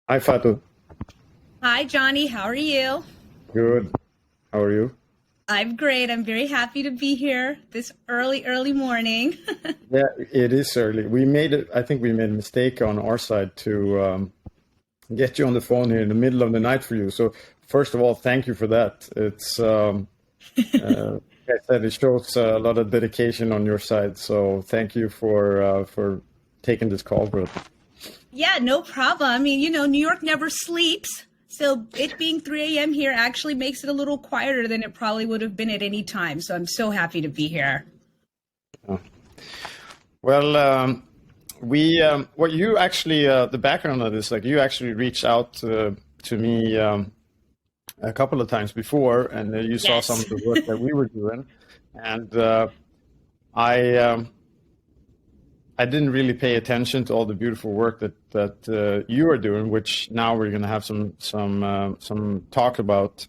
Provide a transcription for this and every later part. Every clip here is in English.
Hi, Fatou. Hi, Johnny. How are you? Good. How are you? I'm great. I'm very happy to be here this early morning. Yeah, it is early. We made it. I think we made a mistake on our side to get you on the phone here in the middle of the night for you. So, first of all, thank you for that. Like I said, it shows a lot of dedication on your side. So, thank you for taking this call, bro. Yeah, no problem. I mean, New York never sleeps. So it being 3 a.m. here actually makes it a little quieter than it probably would have been at any time. So I'm so happy to be here. Well, what you actually, the background of this, like you actually reached out to me. A couple of times before, and you saw some Yes. of the work that we were doing, and I I didn't really pay attention to all the beautiful work that you are doing, which now we're going to have some talk about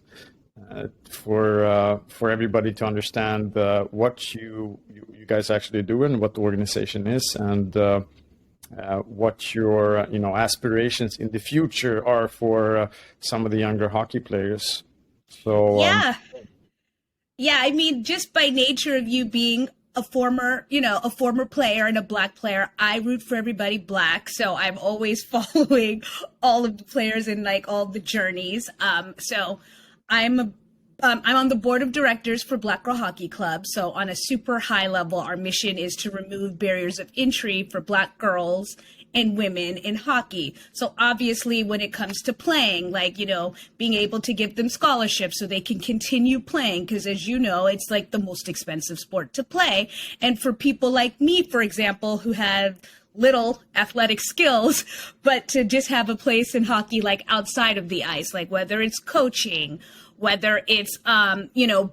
for everybody to understand what you guys actually do and what the organization is, and what your aspirations in the future are for some of the younger hockey players. So Yeah. Yeah, I mean, just by nature of you being a former player and a black player, I root for everybody black. So I'm always following all of the players and like all the journeys. So I'm a I'm on the board of directors for Black Girl Hockey Club. So, on a super high level, our mission is to remove barriers of entry for Black girls and women in hockey. So, obviously, when it comes to playing, like, being able to give them scholarships so they can continue playing, because as you know, it's like the most expensive sport to play. And for people like me, for example, who have little athletic skills, but to just have a place in hockey like outside of the ice, like whether it's coaching, whether it's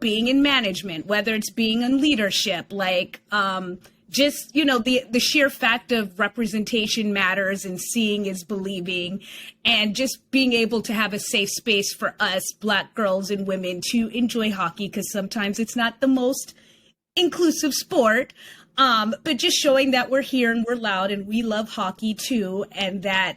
being in management, whether it's being in leadership, like just the sheer fact of representation matters and seeing is believing, and just being able to have a safe space for us black girls and women to enjoy hockey, because sometimes it's not the most inclusive sport. But just showing that we're here and we're loud and we love hockey too, and that,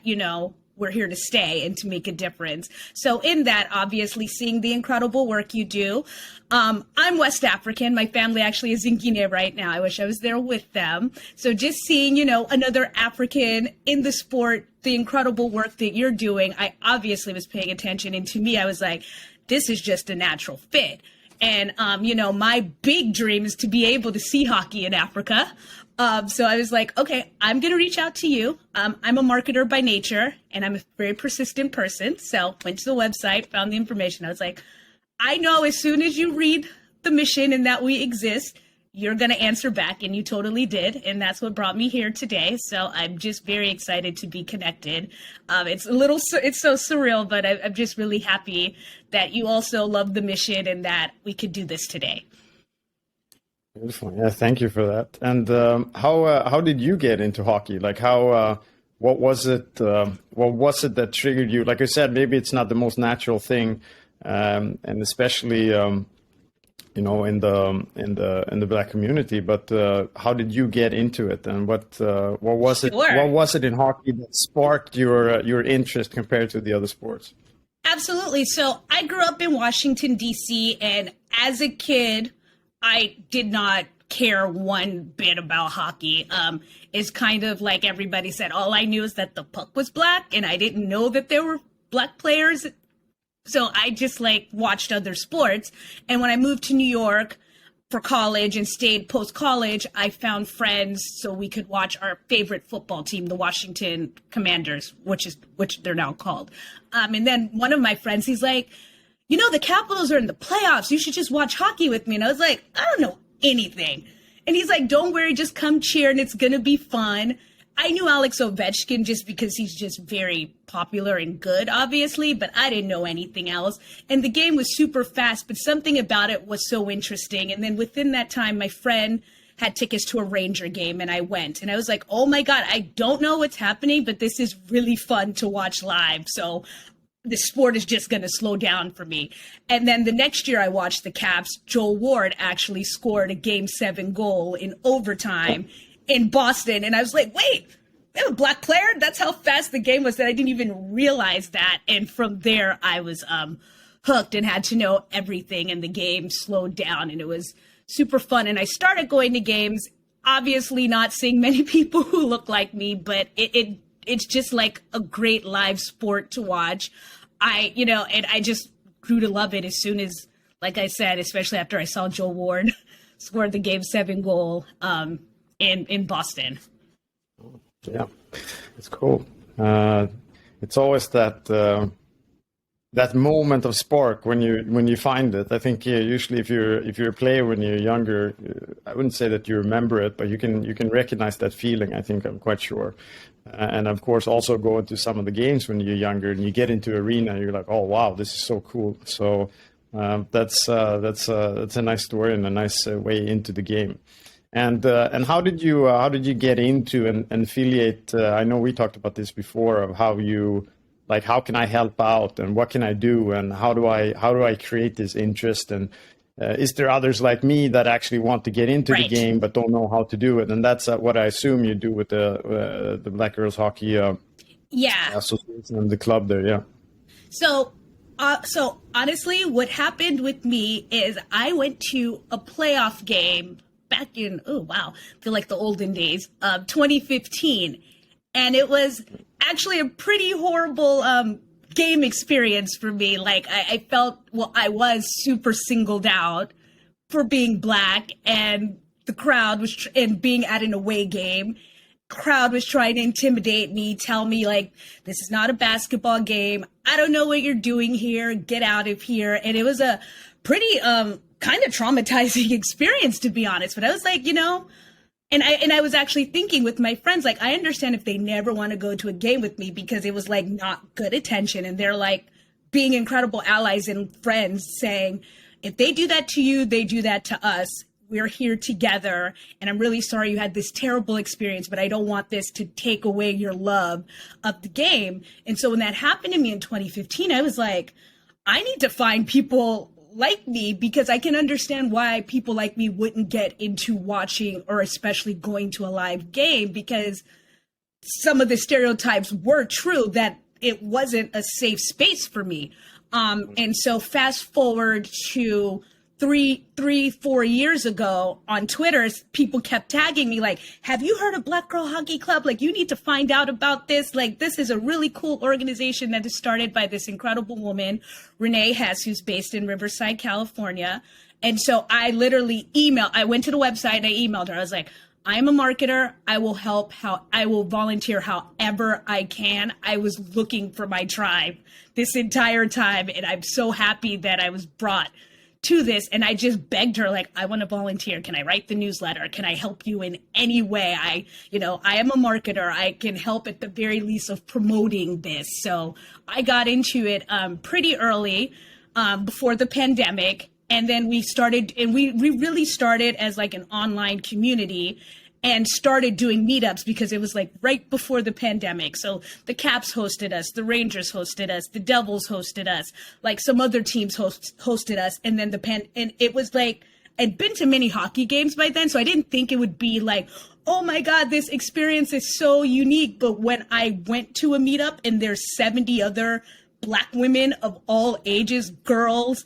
we're here to stay and to make a difference. So in that, obviously seeing the incredible work you do. I'm West African. My family actually is in Guinea right now. I wish I was there with them. So just seeing, another African in the sport, the incredible work that you're doing, I obviously was paying attention. And to me, I was like, this is just a natural fit. And, my big dream is to be able to see hockey in Africa. So I was like, okay, I'm going to reach out to you. I'm a marketer by nature, and I'm a very persistent person. So went to the website, found the information. I was like, I know as soon as you read the mission and that we exist, you're going to answer back. And you totally did. And that's what brought me here today. So I'm just very excited to be connected. It's so surreal, but I'm just really happy that you also love the mission and that we could do this today. beautiful. Yeah, thank you for that. And how did you get into hockey? Like what was it? What was it that triggered you? Like I said, maybe it's not the most natural thing, and especially in the black community. But how did you get into it? And what was it? Sure. What was it in hockey that sparked your interest compared to the other sports? Absolutely. So I grew up in Washington, D.C., and as a kid, I did not care one bit about hockey. It's kind of like everybody said, all I knew is that the puck was black, and I didn't know that there were black players. So I just like watched other sports. And when I moved to New York for college and stayed post college, I found friends so we could watch our favorite football team, the Washington Commanders, which they're now called. And then one of my friends, he's like, the Capitals are in the playoffs. You should just watch hockey with me. And I was like, I don't know anything. And he's like, don't worry, just come cheer and it's going to be fun. I knew Alex Ovechkin just because he's just very popular and good, obviously, but I didn't know anything else. And the game was super fast, but something about it was so interesting. And then within that time, my friend had tickets to a Ranger game and I went. And I was like, oh my God, I don't know what's happening, but this is really fun to watch live. So the sport is just going to slow down for me. And then the next year I watched the Caps. Joel Ward actually scored a game 7 goal in overtime in Boston. And I was like, wait, we have a black player. That's how fast the game was that I didn't even realize that. And from there, I was hooked and had to know everything. And the game slowed down, and it was super fun. And I started going to games, obviously not seeing many people who look like me, but it's just like a great live sport to watch. And I just grew to love it as soon as, like I said, especially after I saw Joe Ward score the Game 7 goal in Boston. Yeah, it's cool. It's always that moment of spark when you find it. I think usually if you're a player when you're younger, I wouldn't say that you remember it, but you can recognize that feeling. I think, I'm quite sure. And of course, also go into some of the games when you're younger and you get into arena, and you're like, oh wow, this is so cool. So that's a nice story and a nice way into the game. And how did you get into and affiliate? I know we talked about this before, of how can I help out, and what can I do, and how do I create this interest, and is there others like me that actually want to get into the game but don't know how to do it? And that's what I assume you do with the Black Girls Hockey Association and the club there. Yeah. So honestly, what happened with me is I went to a playoff game back in, I feel like the olden days, 2015. And it was actually a pretty horrible game experience for me. Like I felt, I was super singled out for being black, and the crowd was, and being at an away game, crowd was trying to intimidate me, tell me like, this is not a basketball game. I don't know what you're doing here. Get out of here. And it was a pretty kind of traumatizing experience, to be honest. But I was like, and I was actually thinking with my friends, like, I understand if they never want to go to a game with me, because it was like not good attention. And they're like being incredible allies and friends, saying, if they do that to you, they do that to us. We're here together. And I'm really sorry you had this terrible experience, but I don't want this to take away your love of the game. And so when that happened to me in 2015, I was like, I need to find people like me, because I can understand why people like me wouldn't get into watching, or especially going to a live game, because some of the stereotypes were true, that it wasn't a safe space for me. And so fast forward to 4 years ago on Twitter, people kept tagging me like, have you heard of Black Girl Hockey Club? Like, you need to find out about this. Like, this is a really cool organization that is started by this incredible woman, Renee Hess, who's based in Riverside, California. And so I literally I went to the website and I emailed her. I was like, I am a marketer. I will help. I will volunteer however I can. I was looking for my tribe this entire time, and I'm so happy that I was brought to this. And I just begged her, like, I want to volunteer. Can I write the newsletter? Can I help you in any way? I am a marketer. I can help at the very least of promoting this. So I got into it pretty early, before the pandemic. And then we started, and we really started as like an online community, and started doing meetups, because it was like right before the pandemic. So the Caps hosted us, the Rangers hosted us, the Devils hosted us, like some other teams hosted us. And then and it was like, I'd been to many hockey games by then, so I didn't think it would be like, oh my God, this experience is so unique. But when I went to a meetup and there's 70 other Black women of all ages, girls,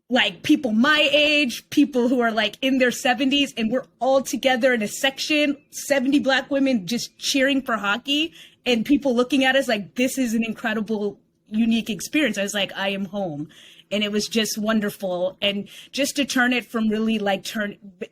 like people my age, people who are like in their 70s, and we're all together in a section, 70 Black women just cheering for hockey, and people looking at us like, this is an incredible, unique experience. I was like, I am home. And it was just wonderful. And just to turn it from really like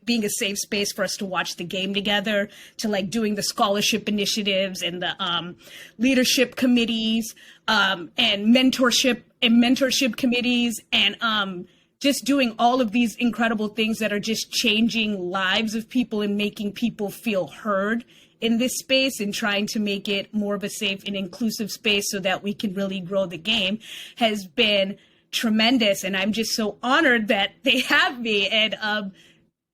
being a safe space for us to watch the game together, to like doing the scholarship initiatives and the leadership committees, and mentorship committees, and just doing all of these incredible things that are just changing lives of people and making people feel heard in this space, and trying to make it more of a safe and inclusive space so that we can really grow the game, has been tremendous. And I'm just so honored that they have me. And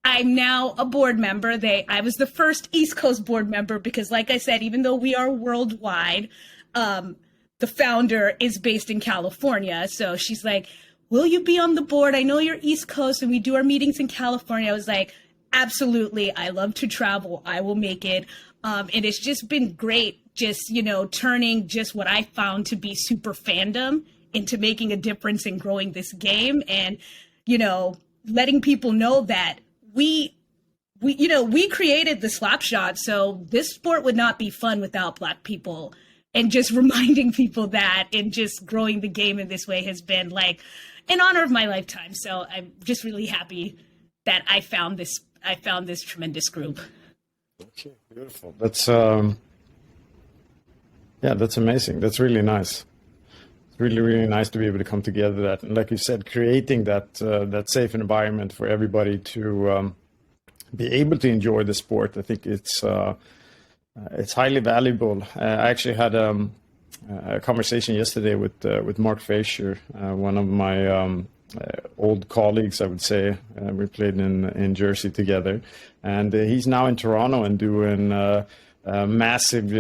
I'm now a board member. I was the first East Coast board member, because like I said, even though we are worldwide, the founder is based in California. So she's like, will you be on the board? I know you're East Coast and we do our meetings in California. I was like, absolutely. I love to travel. I will make it. And it's just been great just, turning just what I found to be super fandom into making a difference in growing this game, and, letting people know that we created the slap shot. So this sport would not be fun without Black people, and just reminding people that, and just growing the game in this way has been like an honor of my lifetime. So I'm just really happy that I found this tremendous group. Okay, beautiful. That's that's amazing. That's really nice. It's really, really nice to be able to come together that, and like you said, creating that safe environment for everybody to be able to enjoy the sport. I think it's highly valuable. I actually had a conversation yesterday with Mark Fisher, one of my old colleagues, I would say. We played in Jersey together, and he's now in Toronto and doing massive.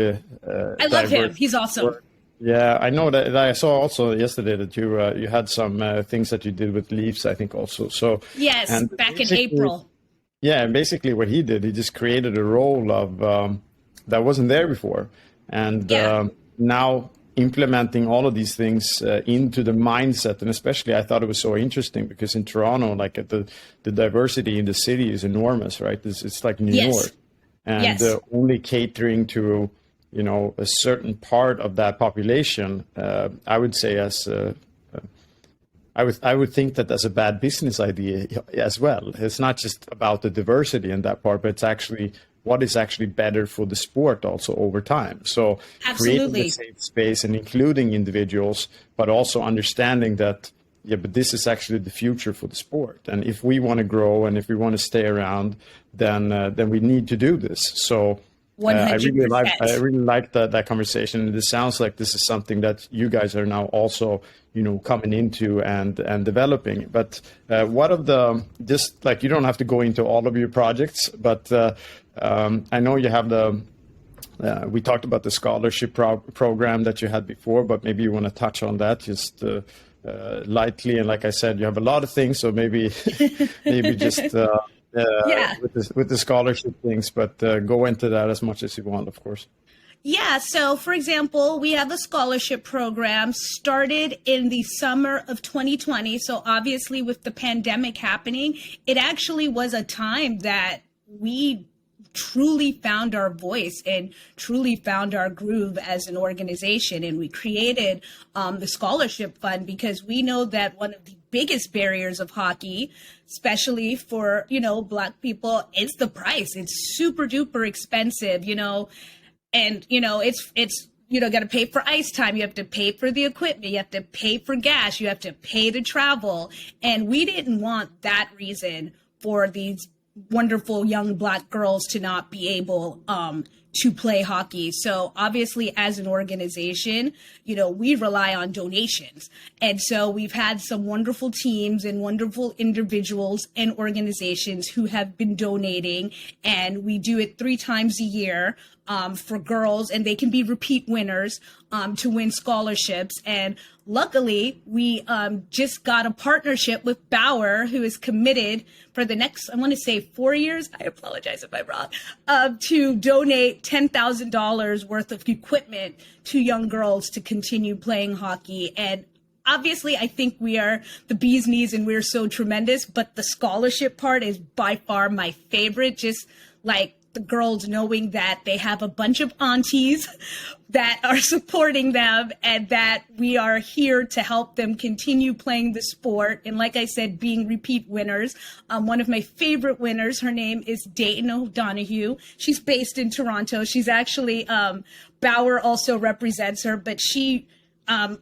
I love him. He's awesome. Work. Yeah, I know that. I saw also yesterday that you had some things that you did with Leafs, I think also. So yes, back in April. Yeah, and basically what he did, he just created a role of that wasn't there before, and now implementing all of these things into the mindset. And especially I thought it was so interesting because in Toronto, like the diversity in the city is enormous, right? It's like New York, and only catering to a certain part of that population. I would say I would think that that's a bad business idea as well. It's not just about the diversity in that part, but it's actually what is actually better for the sport also over time. So creating a safe space and including individuals, but also understanding that, but this is actually the future for the sport. And if we want to grow and if we want to stay around, then we need to do this. So I really like that conversation. And it sounds like this is something that you guys are now also, coming into and developing. But what of just like, you don't have to go into all of your projects, but I know you have we talked about the scholarship program that you had before, but maybe you want to touch on that just lightly. And like I said, you have a lot of things, so maybe just with the scholarship things, but go into that as much as you want, of course. Yeah. So, for example, we have a scholarship program started in the summer of 2020. So obviously with the pandemic happening, it actually was a time that we truly found our voice and truly found our groove as an organization. And we created the scholarship fund because we know that one of the biggest barriers of hockey, especially for, Black people, is the price. It's super duper expensive, and, it's got to pay for ice time. You have to pay for the equipment. You have to pay for gas. You have to pay to travel. And we didn't want that reason for these wonderful young Black girls to not be able to play hockey. So obviously as an organization, we rely on donations. And so we've had some wonderful teams and wonderful individuals and organizations who have been donating, and we do it 3 times a year for girls, and they can be repeat winners to win scholarships. And luckily, we just got a partnership with Bauer, who is committed for the next, I want to say 4 years, I apologize if I'm wrong, to donate $10,000 worth of equipment to young girls to continue playing hockey. And obviously, I think we are the bee's knees and we're so tremendous, but the scholarship part is by far my favorite. Just like the girls knowing that they have a bunch of aunties that are supporting them and that we are here to help them continue playing the sport. And like I said, being repeat winners. One of my favorite winners, her name is Dayton O'Donoghue. She's based in Toronto. She's actually, Bauer also represents her, but she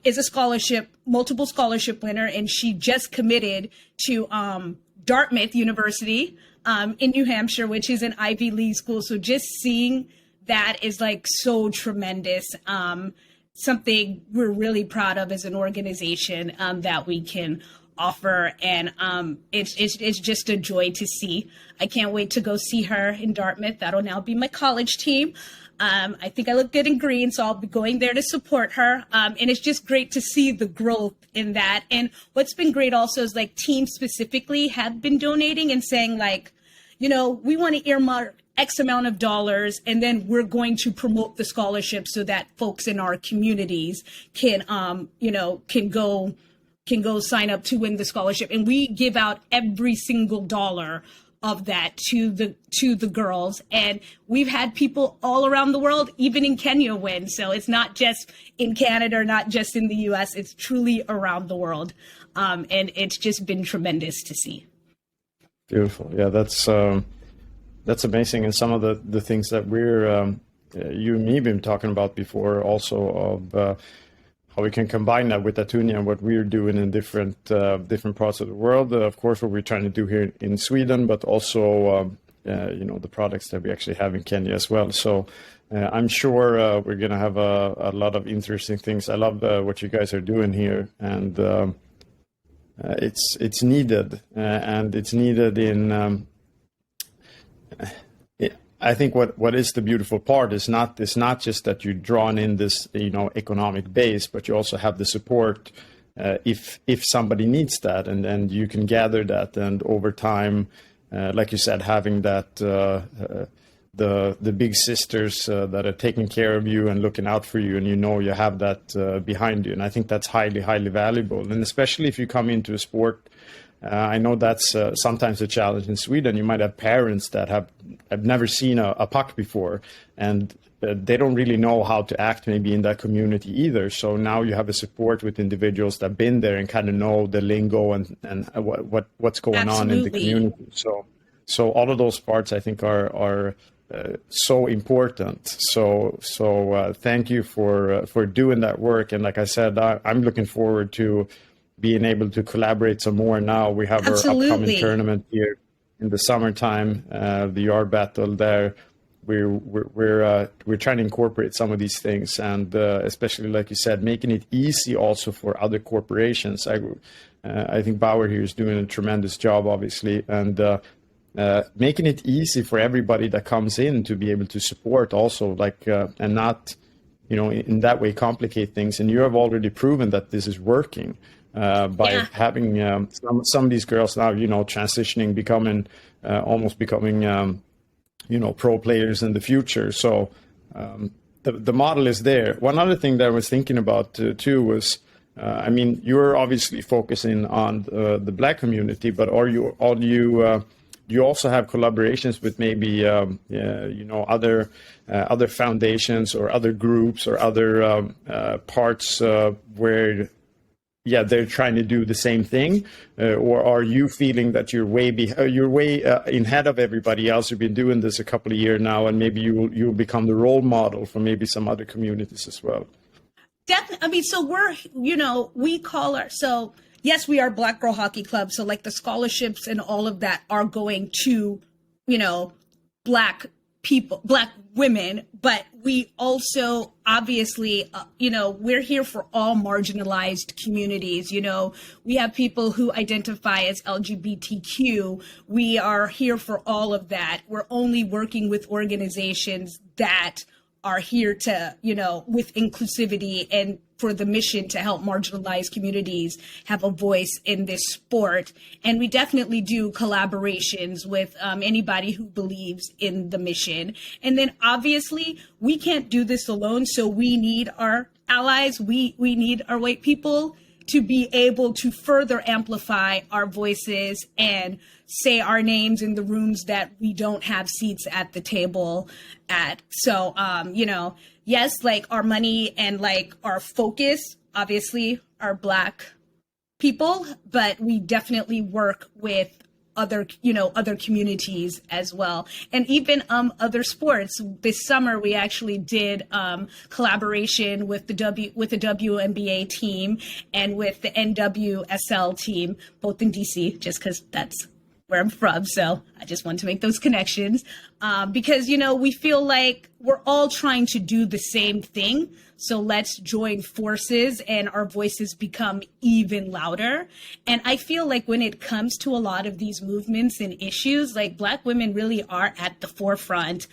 is a multiple scholarship winner, and she just committed to Dartmouth University in New Hampshire, which is an Ivy League school. So just seeing that is like so tremendous. Something we're really proud of as an organization that we can offer. And it's just a joy to see. I can't wait to go see her in Dartmouth. That'll now be my college team. I think I look good in green, so I'll be going there to support her. And it's just great to see the growth in that. And what's been great also is like teams specifically have been donating and saying like, we want to earmark X amount of dollars, and then we're going to promote the scholarship so that folks in our communities can, can go sign up to win the scholarship. And we give out every single dollar of that to the girls. And we've had people all around the world, even in Kenya, win. So it's not just in Canada, or not just in the US, it's truly around the world. And it's just been tremendous to see. Beautiful. Yeah, that's amazing. And some of the things that you and me have been talking about before also of how we can combine that with Atunya and what we're doing in different parts of the world. Of course, what we're trying to do here in Sweden, but also, the products that we actually have in Kenya as well. So I'm sure we're going to have a lot of interesting things. I love what you guys are doing here, and it's needed, and it's needed in. I think what is the beautiful part is not just that you're drawn in this economic base, but you also have the support if somebody needs that, and you can gather that, and over time, like you said, having that the big sisters that are taking care of you and looking out for you, and you have that behind you, and I think that's highly valuable, and especially if you come into a sport. I know that's sometimes a challenge in Sweden. You might have parents that have never seen a puck before, and they don't really know how to act maybe in that community either. So now you have a support with individuals that have been there and kind of know the lingo and what's going on in the community. So all of those parts I think are so important. So thank you for doing that work. And like I said, I'm looking forward to being able to collaborate some more now. We have our upcoming tournament here in the summertime, the yard battle there. We're trying to incorporate some of these things, and especially like you said, making it easy also for other corporations. I think Bauer here is doing a tremendous job, obviously, and making it easy for everybody that comes in to be able to support also, and not, in that way complicate things. And you have already proven that this is working. By having some of these girls now, transitioning, becoming pro players in the future. So the model is there. One other thing that I was thinking about too was, you're obviously focusing on the Black community, but you also have collaborations with maybe other foundations or other groups or other parts where. Yeah, they're trying to do the same thing, or are you feeling that you're way ahead of everybody else? You've been doing this a couple of years now, and maybe you'll become the role model for maybe some other communities as well. Definitely. So we call yes, we are Black Girl Hockey Club. So like the scholarships and all of that are going to, Black people, Black women, but we also obviously, we're here for all marginalized communities. We have people who identify as LGBTQ. We are here for all of that. We're only working with organizations that are here to, with inclusivity and for the mission to help marginalized communities have a voice in this sport. And we definitely do collaborations with anybody who believes in the mission. And then obviously we can't do this alone. So we need our allies. We need our white people to be able to further amplify our voices and say our names in the rooms that we don't have seats at the table at. So, yes, like our money and like our focus, obviously, are Black people, but we definitely work with other communities as well. And even other sports. This summer, we actually did collaboration with the WNBA team and with the NWSL team, both in DC, just because that's where I'm from. So I just wanted to make those connections because, we feel like we're all trying to do the same thing. So let's join forces and our voices become even louder. And I feel like when it comes to a lot of these movements and issues, like Black women really are at the forefront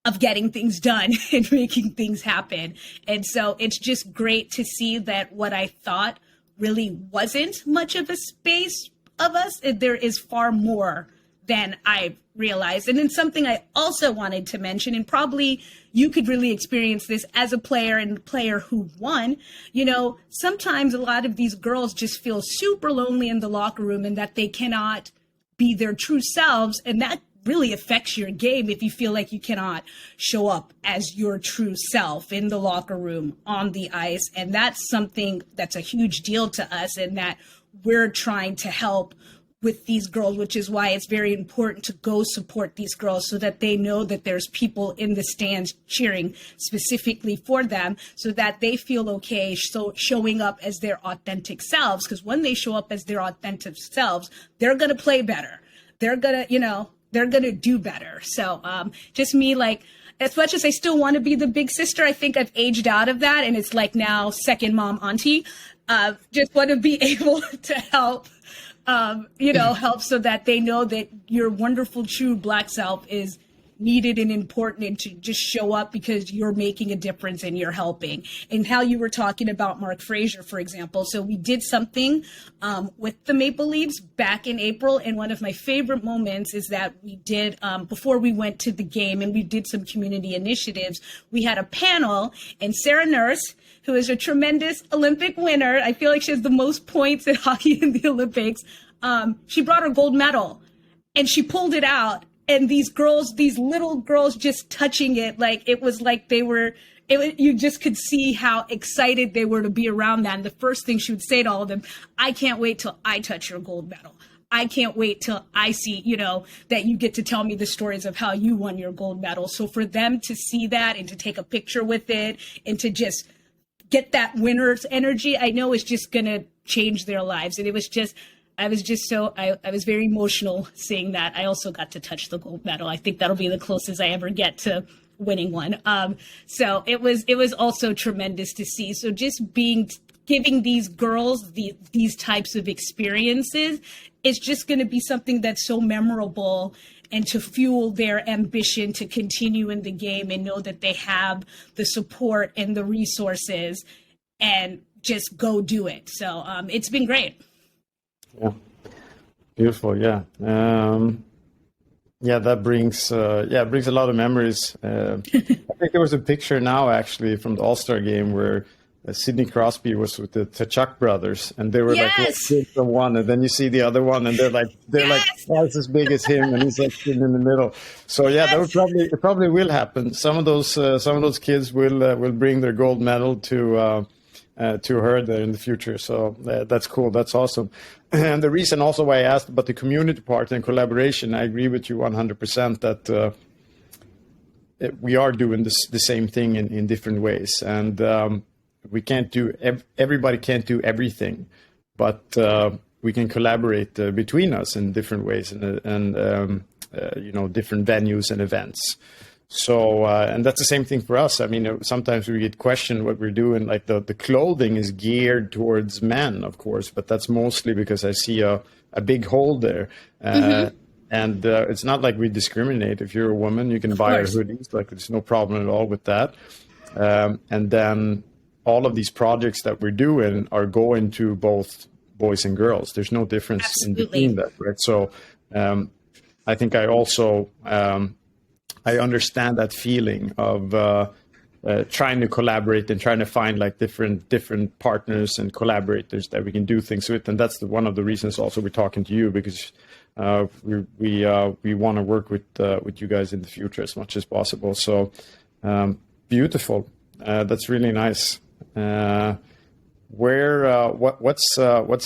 of getting things done and making things happen. And so it's just great to see that what I thought really wasn't much of a space of us, there is far more than I realized. And then something I also wanted to mention, and probably you could really experience this as a player and a player who won, you know, sometimes a lot of these girls just feel super lonely in the locker room and that they cannot be their true selves. And that really affects your game if you feel like you cannot show up as your true self in the locker room, on the ice. And that's something that's a huge deal to us, and that we're trying to help with these girls, which is why it's very important to go support these girls so that they know that there's people in the stands cheering specifically for them, so that they feel okay showing up as their authentic selves. Because when they show up as their authentic selves, they're going to play better. They're going to, you know, they're going to do better. So just me, like, as much as I still want to be the big sister, I think I've aged out of that. And it's like now second mom, auntie. Just want to be able to help. Help so that they know that your wonderful, true Black self is needed and important, and to just show up because you're making a difference and you're helping. And how you were talking about Mark Frazier, for example. So we did something with the Maple Leafs back in April. And one of my favorite moments is that we did, before we went to the game, and we did some community initiatives, we had a panel, and Sarah Nurse, who is a tremendous Olympic winner. I feel like she has the most points in hockey in the Olympics. She brought her gold medal and she pulled it out. And these girls, these little girls just touching it, like it was like you just could see how excited they were to be around that. And the first thing she would say to all of them, I can't wait till I touch your gold medal. I can't wait till I see, that you get to tell me the stories of how you won your gold medal. So for them to see that and to take a picture with it and to just get that winner's energy, I know is just going to change their lives. And it was just, I was very emotional seeing that. I also got to touch the gold medal. I think that'll be the closest I ever get to winning one. So it was also tremendous to see. So just giving these girls these types of experiences is just going to be something that's so memorable, and to fuel their ambition to continue in the game and know that they have the support and the resources and just go do it. So it's been great. Yeah. Beautiful. Yeah. That brings a lot of memories. I think there was a picture now actually from the All-Star game where Sidney Crosby was with the Tkachuk brothers, and they were like one, and then you see the other one, and they're like twice as big as him, and he's like sitting in the middle. So it probably will happen. Some of those kids will bring their gold medal to her there in the future. So that's cool. That's awesome. And the reason also why I asked about the community part and collaboration, I agree with you 100% that we are doing the same thing in different ways, and everybody can't do everything, but we can collaborate between us in different ways and different venues and events. So, and that's the same thing for us. I mean, sometimes we get questioned what we're doing, like the clothing is geared towards men, of course, but that's mostly because I see a big hole there. And it's not like we discriminate. If you're a woman, you can buy our hoodies, like there's no problem at all with that. And then all of these projects that we're doing are going to both boys and girls. There's no difference in between that, right? So I think I also I understand that feeling of trying to collaborate and trying to find like different partners and collaborators that we can do things with. And that's one of the reasons also we're talking to you, because we want to work with you guys in the future as much as possible. So beautiful. That's really nice. What's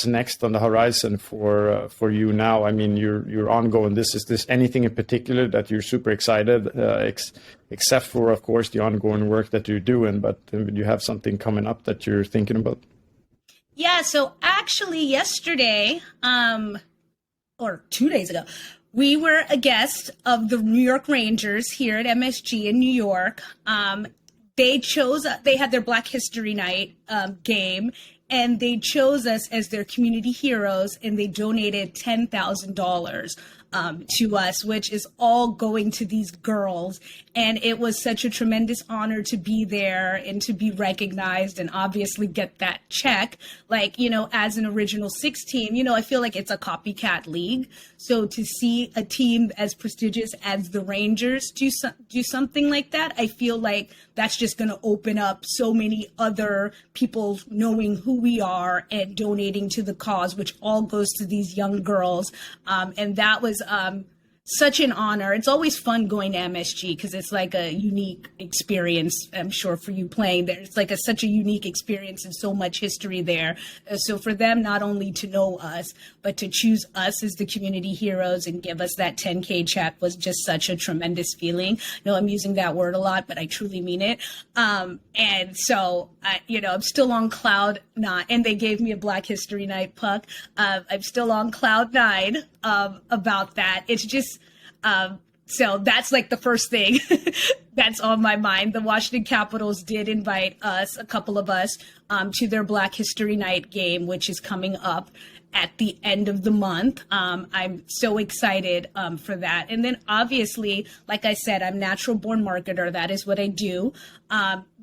next on the horizon for you now? I mean, you're ongoing. Is this anything in particular that you're super excited, except for, of course, the ongoing work that you're doing? But do you have something coming up that you're thinking about? Yeah. So actually, yesterday, or 2 days ago, we were a guest of the New York Rangers here at MSG in New York. They had their Black History Night game, and they chose us as their community heroes, and they donated $10,000 to us, which is all going to these girls. And it was such a tremendous honor to be there and to be recognized and obviously get that check. Like, you know, as an Original Six team, you know, I feel like it's a copycat league. So to see a team as prestigious as the Rangers do something like that, I feel like that's just going to open up so many other people knowing who we are and donating to the cause, which all goes to these young girls. And that was such an honor. It's always fun going to MSG because it's like a unique experience, I'm sure, for you playing there. It's like such a unique experience and so much history there. So for them not only to know us, but to choose us as the community heroes and give us that 10K check was just such a tremendous feeling. No, I'm using that word a lot, but I truly mean it. And so, I'm still on cloud nine, and they gave me a Black History Night puck. I'm still on cloud nine about that. It's just, so that's like the first thing that's on my mind. The Washington Capitals did invite us, a couple of us, to their Black History Night game, which is coming up at the end of the month. I'm so excited for that. And then obviously, like I said, I'm natural born marketer. That is what I do.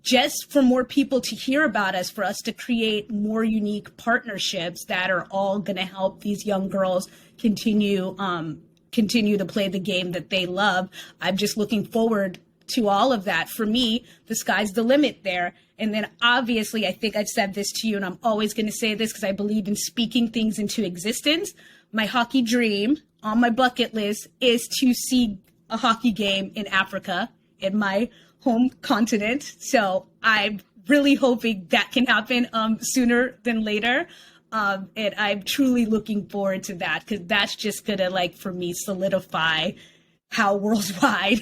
Just for more people to hear about us, for us to create more unique partnerships that are all going to help these young girls continue to play the game that they love. I'm just looking forward to all of that. For me, the sky's the limit there. And then obviously, I think I've said this to you, and I'm always going to say this because I believe in speaking things into existence. My hockey dream on my bucket list is to see a hockey game in Africa, in my home continent. So I'm really hoping that can happen sooner than later. And I'm truly looking forward to that because that's just going to, like, for me, solidify how worldwide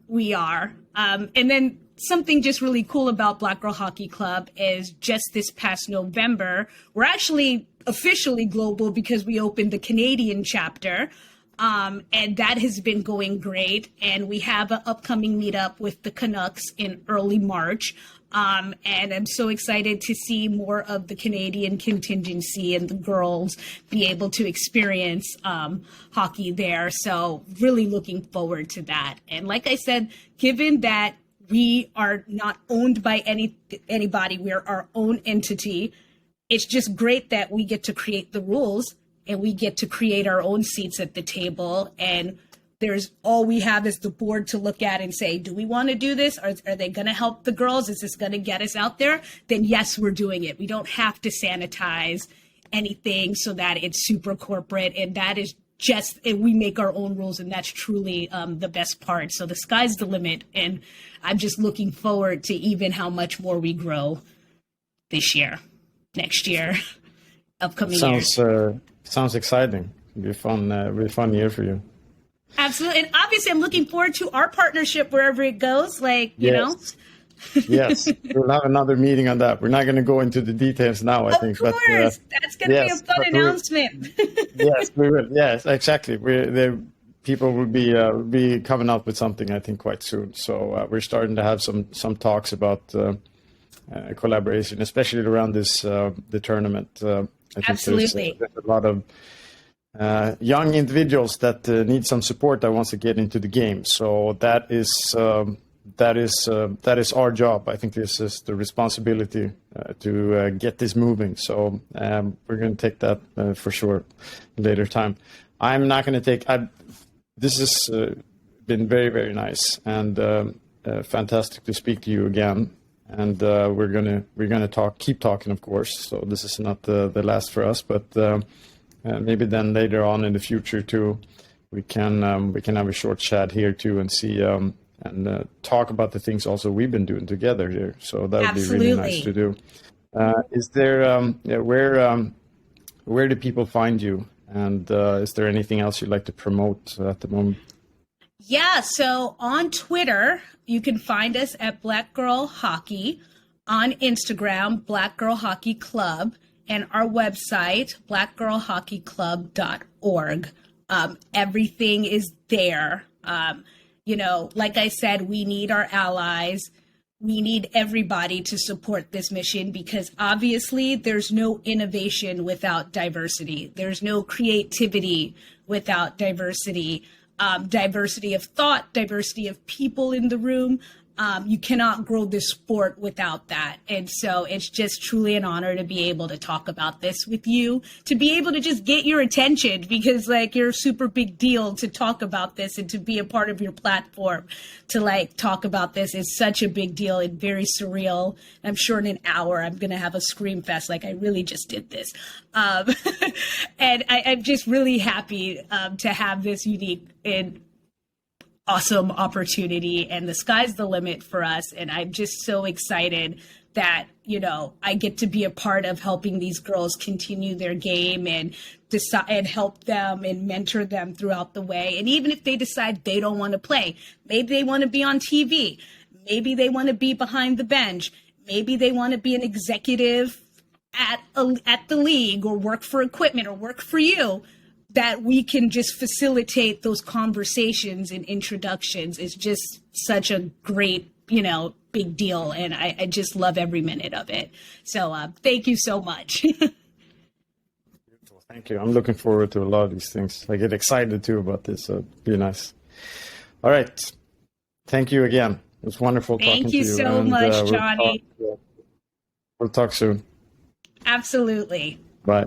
we are. And then something just really cool about Black Girl Hockey Club is just this past November, we're actually officially global because we opened the Canadian chapter. And that has been going great. And we have an upcoming meetup with the Canucks in early March. And I'm so excited to see more of the Canadian contingency and the girls be able to experience hockey there. So really looking forward to that. And like I said, given that we are not owned by anybody, we're our own entity, it's just great that we get to create the rules and we get to create our own seats at the table. And there's all we have is the board to look at and say, do we want to do this? Are they going to help the girls? Is this going to get us out there? Then yes, we're doing it. We don't have to sanitize anything so that it's super corporate. And that is just, we make our own rules. And that's truly the best part. So the sky's the limit. And I'm just looking forward to even how much more we grow this year, next year, upcoming years. Sounds exciting. It'll be fun, really fun year for you. Absolutely. And obviously, I'm looking forward to our partnership wherever it goes. Like, you know. Yes, we'll have another meeting on that. We're not going to go into the details now, I think. Of course. That's going to be a fun announcement. Yes, we will. Yes, exactly. People will be coming out with something, I think, quite soon. So we're starting to have some talks about collaboration, especially around this the tournament. I think Absolutely. There's a lot of young individuals that need some support that wants to get into the game. So that is our job. I think this is the responsibility to get this moving. So we're going to take that for sure later time. I'm not going to take. This has been very, very nice and fantastic to speak to you again. And we're gonna keep talking, of course. So this is not the last for us, but maybe then later on in the future too, we can have a short chat here too and see and talk about the things also we've been doing together here. So that would be really nice to do. Is there where do people find you? And is there anything else you'd like to promote at the moment? Yeah, so on Twitter, you can find us at Black Girl Hockey. On Instagram, Black Girl Hockey Club. And our website, blackgirlhockeyclub.org. Everything is there. Like I said, we need our allies. we need everybody to support this mission, because obviously there's no innovation without diversity. There's no creativity without diversity. Diversity of thought, diversity of people in the room. You cannot grow this sport without that. And so it's just truly an honor to be able to talk about this with you, to be able to just get your attention, because like you're a super big deal to talk about this, and to be a part of your platform to like talk about this is such a big deal and very surreal. I'm sure in an hour I'm going to have a scream fest like I really just did this. And I'm just really happy to have this unique and awesome opportunity, and the sky's the limit for us. And I'm just so excited that, you know, I get to be a part of helping these girls continue their game and decide and help them and mentor them throughout the way. And even if they decide they don't want to play, maybe they want to be on TV, maybe they want to be behind the bench, maybe they want to be an executive at the league, or work for equipment, or work for you, that we can just facilitate those conversations and introductions is just such a great, you know, big deal. And I just love every minute of it. So thank you so much. Thank you. I'm looking forward to a lot of these things. I get excited too about this, so it'd be nice. All right. Thank you again. It was wonderful talking to you. Thank you so much, Johnny. We'll talk soon. Absolutely. Bye.